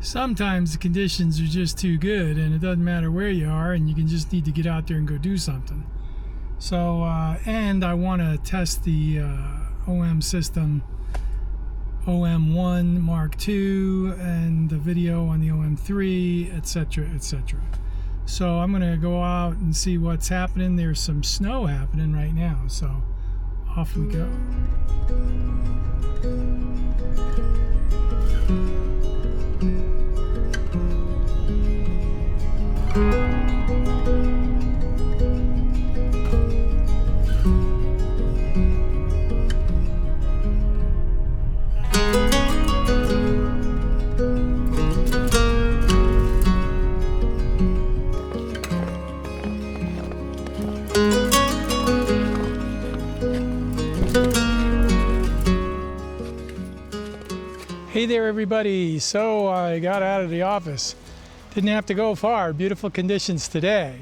sometimes the conditions are just too good and it doesn't matter where you are and you can just need to get out there and go do something. So, and I want to test the OM system OM-1 Mark II and the video on the OM3, etc., etc. So I'm going to go out and see what's happening. There's some snow happening right now, so off we go. Hey there everybody, so I got out of the office. Didn't have to go far, beautiful conditions today.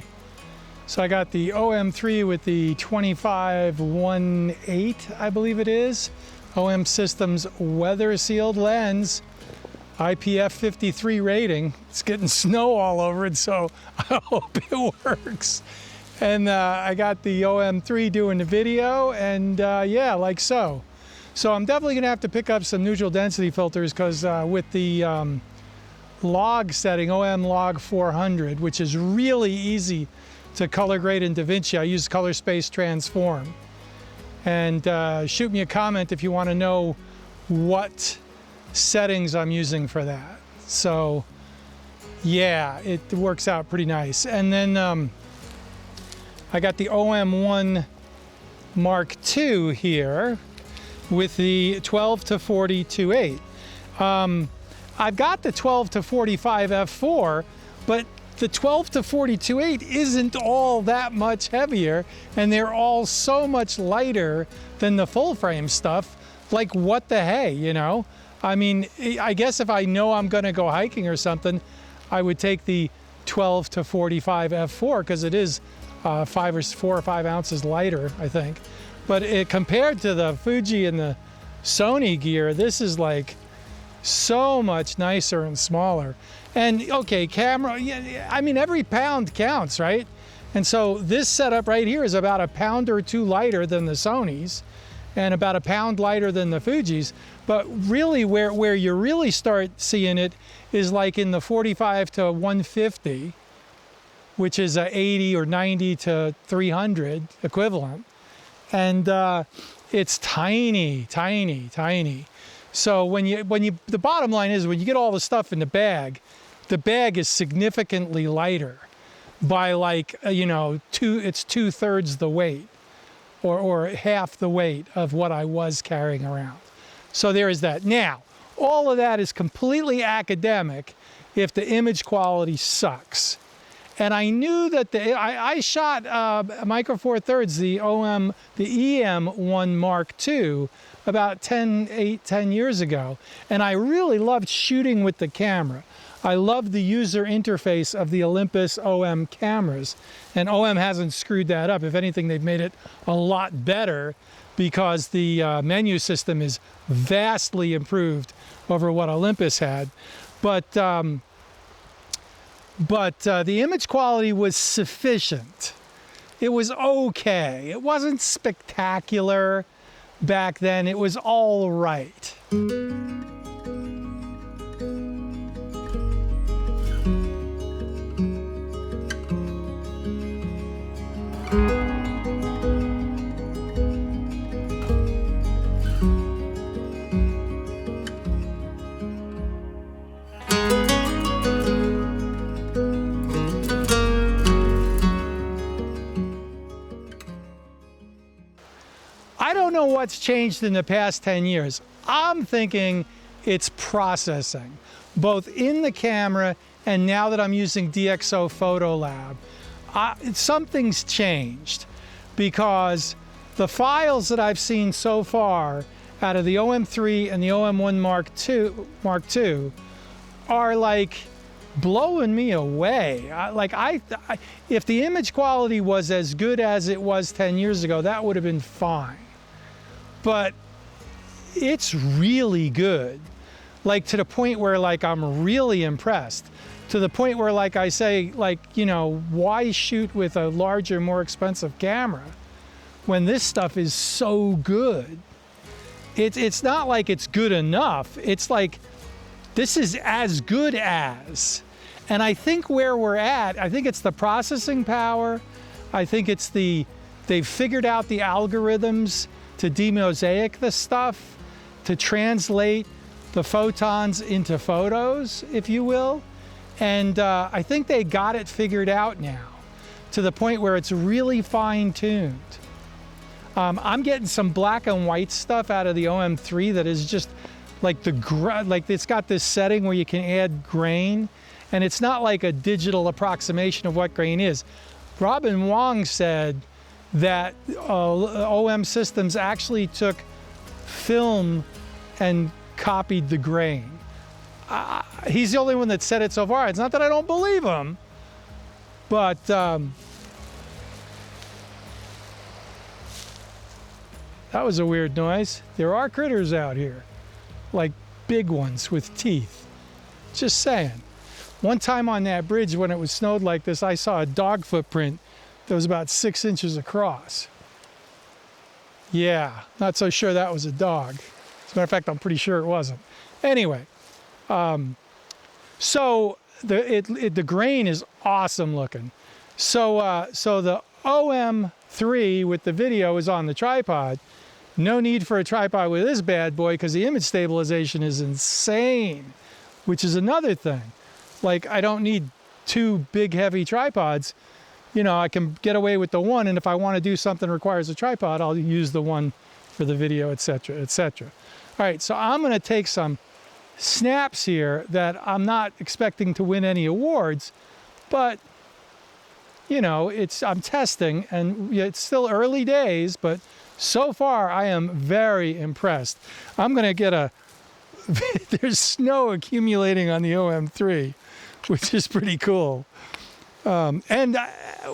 So I got the OM3 with the 25-1.8, I believe it is. OM Systems weather sealed lens, IPF 53 rating. It's getting snow all over it, so I hope it works. And I got the OM3 doing the video, and yeah, like so. So I'm definitely gonna have to pick up some neutral density filters because with the log setting, OM log 400, which is really easy to color grade in DaVinci, I use color space transform. And shoot me a comment if you wanna know what settings I'm using for that. So yeah, it works out pretty nice. And then I got the OM-1 Mark II here with the 12-40 2.8. I've got the 12-45 f4, but the 12-40 2.8 isn't all that much heavier, and they're all so much lighter than the full frame stuff. Like, what the hey, you know? I mean, I guess if I know I'm gonna go hiking or something, I would take the 12-45 f4 because it is 4 or 5 ounces lighter, I think. But compared to the Fuji and the Sony gear, this is like so much nicer and smaller. And okay, camera, yeah, I mean, every pound counts, right? And so this setup right here is about a pound or two lighter than the Sonys and about a pound lighter than the Fujis. But really where you really start seeing it is like in the 45-150, which is a 80 or 90 to 300 equivalent. And it's tiny, tiny, tiny. So the bottom line is when you get all the stuff in the bag is significantly lighter by like, you know, it's 2/3 the weight or half the weight of what I was carrying around. So there is that. Now, all of that is completely academic if the image quality sucks. And I knew that I shot Micro Four Thirds, the EM-1 Mark II, about 10 years ago. And I really loved shooting with the camera. I loved the user interface of the Olympus OM cameras. And OM hasn't screwed that up. If anything, they've made it a lot better because the menu system is vastly improved over what Olympus had. But the image quality was sufficient. It was okay. It wasn't spectacular back then. It was all right. I don't know what's changed in the past 10 years. I'm thinking it's processing, both in the camera and now that I'm using DxO Photo Lab. Something's changed because the files that I've seen so far out of the OM3 and the OM-1 Mark II are like blowing me away. If the image quality was as good as it was 10 years ago, that would have been fine. But it's really good. like to the point where like I'm really impressed. To the point where like I say, like, you know, why shoot with a larger, more expensive camera when this stuff is so good? It's not like it's good enough. It's like, this is as good as. And I think where we're at, I think it's the processing power. I think it's they've figured out the algorithms to demosaic the stuff, to translate the photons into photos, if you will. And I think they got it figured out now to the point where it's really fine-tuned. I'm getting some black and white stuff out of the OM3 that is just like like it's got this setting where you can add grain, and it's not like a digital approximation of what grain is. Robin Wong said that OM Systems actually took film and copied the grain. He's the only one that said it so far. It's not that I don't believe him, but that was a weird noise. There are critters out here, like big ones with teeth. Just saying. One time on that bridge when it was snowed like this, I saw a dog footprint that was about 6 inches across. Yeah, not so sure that was a dog. As a matter of fact, I'm pretty sure it wasn't. Anyway, so the grain is awesome looking. So the OM3 with the video is on the tripod. No need for a tripod with this bad boy because the image stabilization is insane, which is another thing. Like, I don't need 2 big heavy tripods. You know, I can get away with the one, and if I want to do something that requires a tripod, I'll use the one for the video, etc., etc. All right, so I'm going to take some snaps here that I'm not expecting to win any awards, but you know, I'm testing, and it's still early days, but so far I am very impressed. I'm going to get there's snow accumulating on the OM3, which is pretty cool. And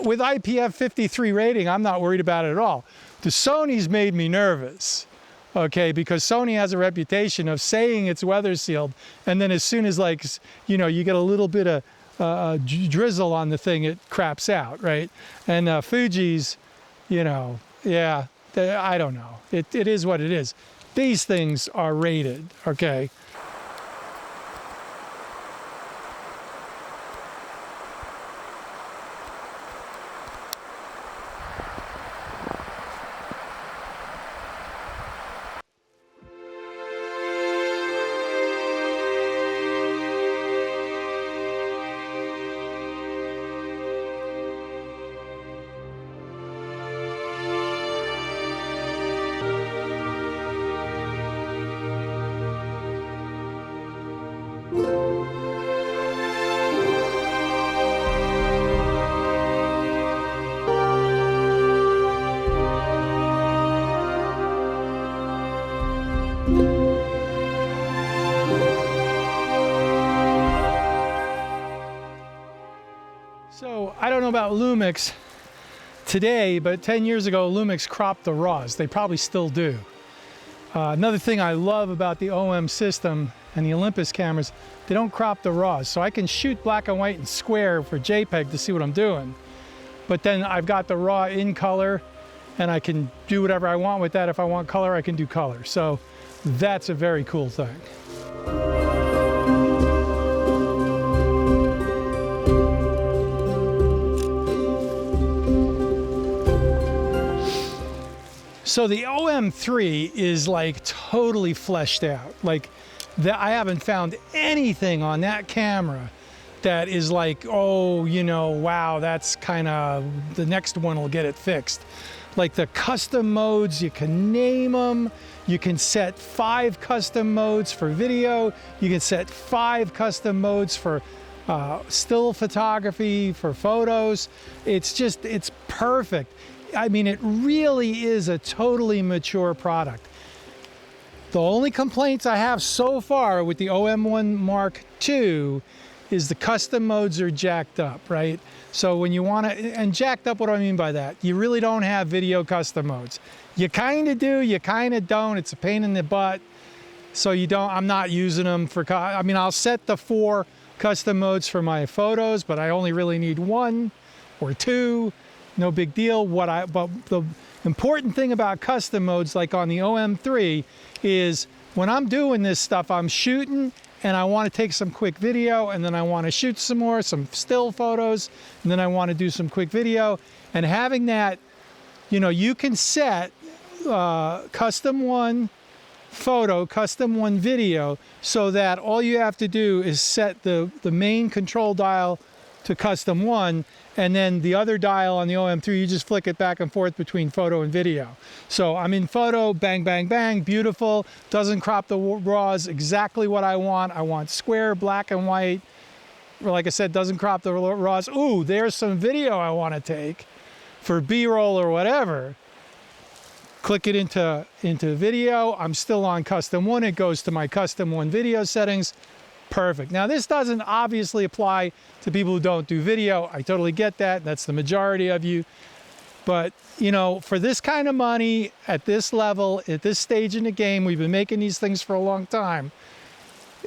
with IPF53 rating, I'm not worried about it at all. The Sony's made me nervous, okay, because Sony has a reputation of saying it's weather sealed, and then as soon as, like, you know, you get a little bit of drizzle on the thing, it craps out, right? And Fuji's, you know, yeah, I don't know. It is what it is. These things are rated, okay? So I don't know about Lumix today, but 10 years ago, Lumix cropped the RAWs. They probably still do. Another thing I love about the OM system and the Olympus cameras, they don't crop the RAWs. So I can shoot black and white and square for JPEG to see what I'm doing. But then I've got the RAW in color, and I can do whatever I want with that. If I want color, I can do color. So that's a very cool thing. So the OM3 is like totally fleshed out. Like, I haven't found anything on that camera that is like, oh, you know, wow, that's kind of, the next one will get it fixed. Like the custom modes, you can name them. You can set 5 custom modes for video. You can set 5 custom modes for still photography, for photos. It's just, it's perfect. I mean, it really is a totally mature product. The only complaints I have so far with the OM-1 Mark II is the custom modes are jacked up, right? So when you want to, and jacked up, what do I mean by that? You really don't have video custom modes. You kind of do, you kind of don't. It's a pain in the butt. So I'm not using them for, I mean, I'll set the 4 custom modes for my photos, but I only really need 1 or 2, no big deal. But the important thing about custom modes, like on the OM3, is when I'm doing this stuff, I'm shooting and I want to take some quick video, and then I want to shoot some more, some still photos, and then I want to do some quick video. And having that, you know, you can set custom 1 photo, custom 1 video, so that all you have to do is set the main control dial to custom 1, and then the other dial on the OM3, you just flick it back and forth between photo and video. So I'm in photo, bang, bang, bang, beautiful, doesn't crop the RAWs, exactly what I want. I want square, black and white. Like I said, doesn't crop the RAWs. Ooh, there's some video I want to take for B-roll or whatever. Click it into video. I'm still on custom 1. It goes to my custom 1 video settings. Perfect. Now, this doesn't obviously apply to people who don't do video. I totally get that. That's the majority of you. But, you know, for this kind of money, at this level, at this stage in the game, we've been making these things for a long time.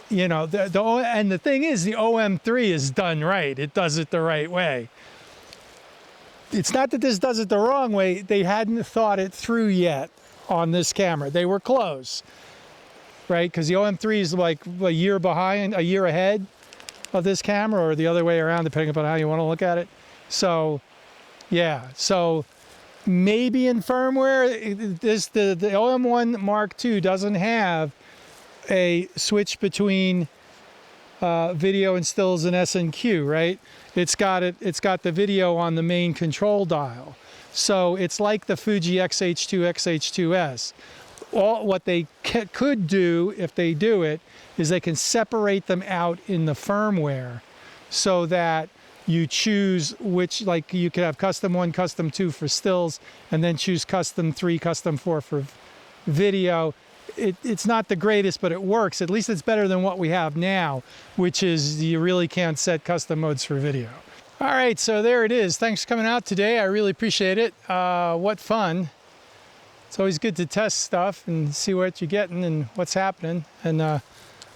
You know, and the thing is, the OM3 is done right. It does it the right way. It's not that this does it the wrong way. They hadn't thought it through yet on this camera. They were close, right? Because the OM3 is like a year behind, a year ahead of this camera, or the other way around, depending upon how you want to look at it. So, yeah. So maybe in firmware, the OM-1 Mark II doesn't have a switch between video and stills and S and Q, right? It's got the video on the main control dial. So it's like the Fuji X-H2, X-H2S. What they could do, if they do it, is they can separate them out in the firmware so that you choose which, like you could have custom 1, custom 2 for stills, and then choose custom 3, custom 4 for video. It's not the greatest, but it works. At least it's better than what we have now, which is you really can't set custom modes for video. All right, so there it is. Thanks for coming out today. I really appreciate it. What fun. It's always good to test stuff and see what you're getting and what's happening. And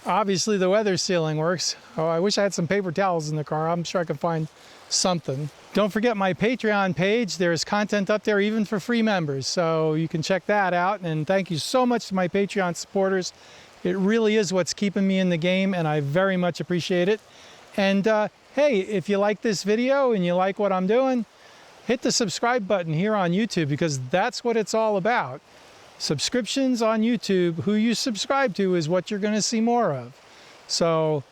obviously the weather sealing works. Oh, I wish I had some paper towels in the car. I'm sure I could find something. Don't forget my Patreon page. There's content up there even for free members, so you can check that out. And thank you so much to my Patreon supporters. It really is what's keeping me in the game, and I very much appreciate it. And hey, if you like this video and you like what I'm doing, hit the subscribe button here on YouTube, because that's what it's all about. Subscriptions on YouTube, who you subscribe to is what you're going to see more of. So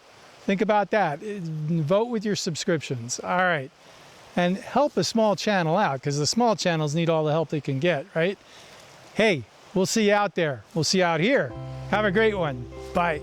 think about that. Vote with your subscriptions. All right. And help a small channel out, because the small channels need all the help they can get, right? Hey, we'll see you out there. We'll see you out here. Have a great one. Bye.